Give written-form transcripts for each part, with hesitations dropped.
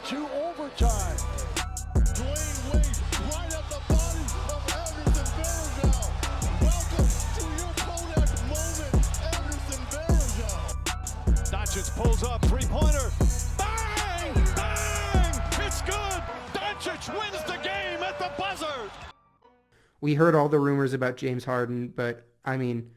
to overtime. Dwayne Wade right at the body of Anderson Varejao. Welcome to your Kodak moment, Anderson Varejao. Doncic pulls up, three-pointer. Bang! Bang! It's good! Doncic wins the game at the buzzer! We heard all the rumors about James Harden, but I mean,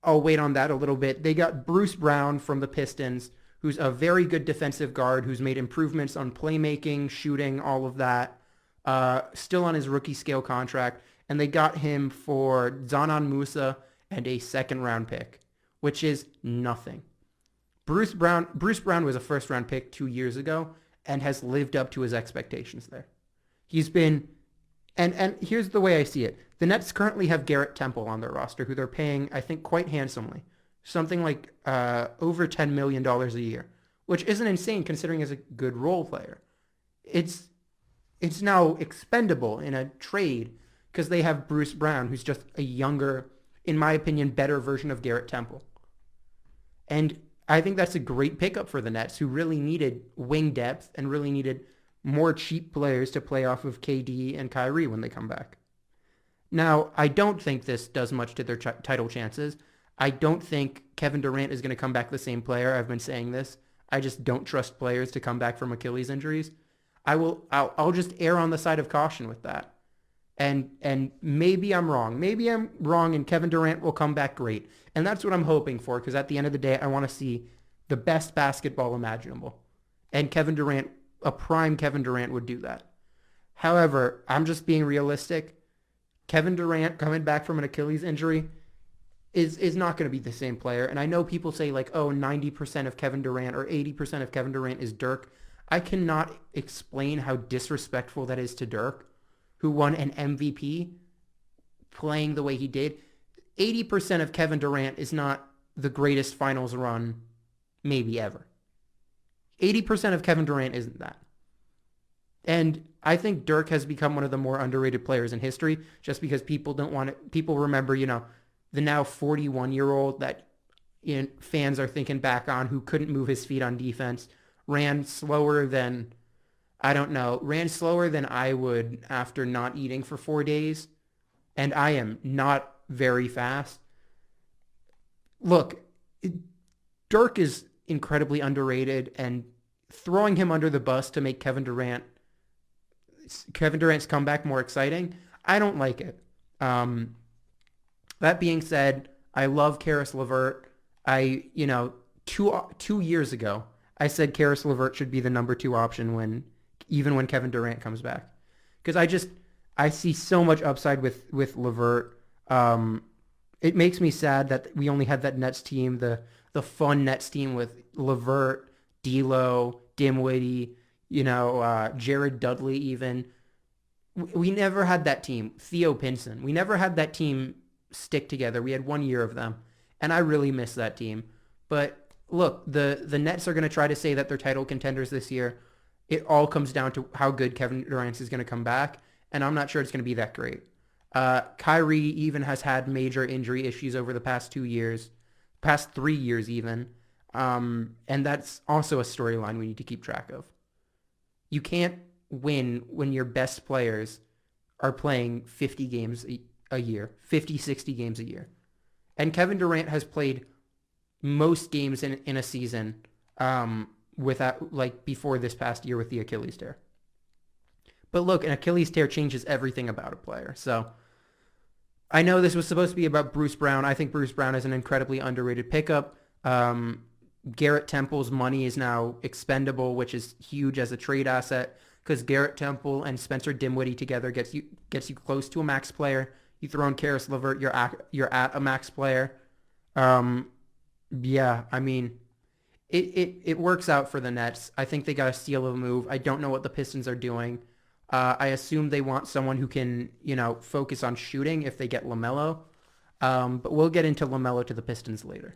I'll wait on that a little bit. They got Bruce Brown from the Pistons, who's a very good defensive guard, who's made improvements on playmaking, shooting, all of that. Still on his rookie scale contract. And they got him for Zanan Musa and a second-round pick, which is nothing. Bruce Brown was a first-round pick 2 years ago and has lived up to his expectations there. He's been... And here's the way I see it. The Nets currently have Garrett Temple on their roster, who they're paying, I think, quite handsomely. Something like over $10 million a year, which isn't insane considering he's a good role player. It's now expendable in a trade because they have Bruce Brown, who's just a younger, in my opinion, better version of Garrett Temple. And I think that's a great pickup for the Nets, who really needed wing depth and really needed more cheap players to play off of KD and Kyrie when they come back. Now, I don't think this does much to their title chances. I don't think Kevin Durant is going to come back the same player. I've been saying this. I just don't trust players to come back from Achilles injuries. I'll just err on the side of caution with that. And maybe I'm wrong. Maybe I'm wrong and Kevin Durant will come back great. And that's what I'm hoping for, because at the end of the day, I want to see the best basketball imaginable. And Kevin Durant, a prime Kevin Durant, would do that. However, I'm just being realistic. Kevin Durant coming back from an Achilles injury is not going to be the same player. And I know people say like, oh, 90% of Kevin Durant or 80% of Kevin Durant is Dirk. I cannot explain how disrespectful that is to Dirk, who won an MVP playing the way he did. 80% of Kevin Durant is not the greatest finals run maybe ever. 80% of Kevin Durant isn't that. And I think Dirk has become one of the more underrated players in history just because people remember, the now 41-year-old that fans are thinking back on, who couldn't move his feet on defense, ran slower than I would after not eating for 4 days. And I am not very fast. Look, Dirk is incredibly underrated, and throwing him under the bus to make Kevin Durant's comeback more exciting, I don't like it. That being said, I love Karis LeVert. 2 years ago, I said Karis LeVert should be the number 2 option even when Kevin Durant comes back, because I see so much upside with LeVert. It makes me sad that we only had that Nets team, the fun Nets team with LeVert, D'Lo, Dinwiddie, Jared Dudley even. We never had that team. Theo Pinson. We never had that team stick together. We had 1 year of them, and I really miss that team. But look, the Nets are going to try to say that they're title contenders this year. It all comes down to how good Kevin Durant is going to come back, and I'm not sure it's going to be that great. Kyrie even has had major injury issues over the past 2 years, past 3 years even, and that's also a storyline we need to keep track of. You can't win when your best players are playing 50 games a year, 50, 60 games a year. And Kevin Durant has played most games in a season before this past year with the Achilles tear. But look, an Achilles tear changes everything about a player. So I know this was supposed to be about Bruce Brown. I think Bruce Brown is an incredibly underrated pickup. Garrett Temple's money is now expendable, which is huge as a trade asset, because Garrett Temple and Spencer Dinwiddie together gets you close to a max player. You throw in Karis LeVert, you're at a max player. It works out for the Nets. I think they got a steal of a move. I don't know what the Pistons are doing. I assume they want someone who can, focus on shooting if they get LaMelo. But we'll get into LaMelo to the Pistons later.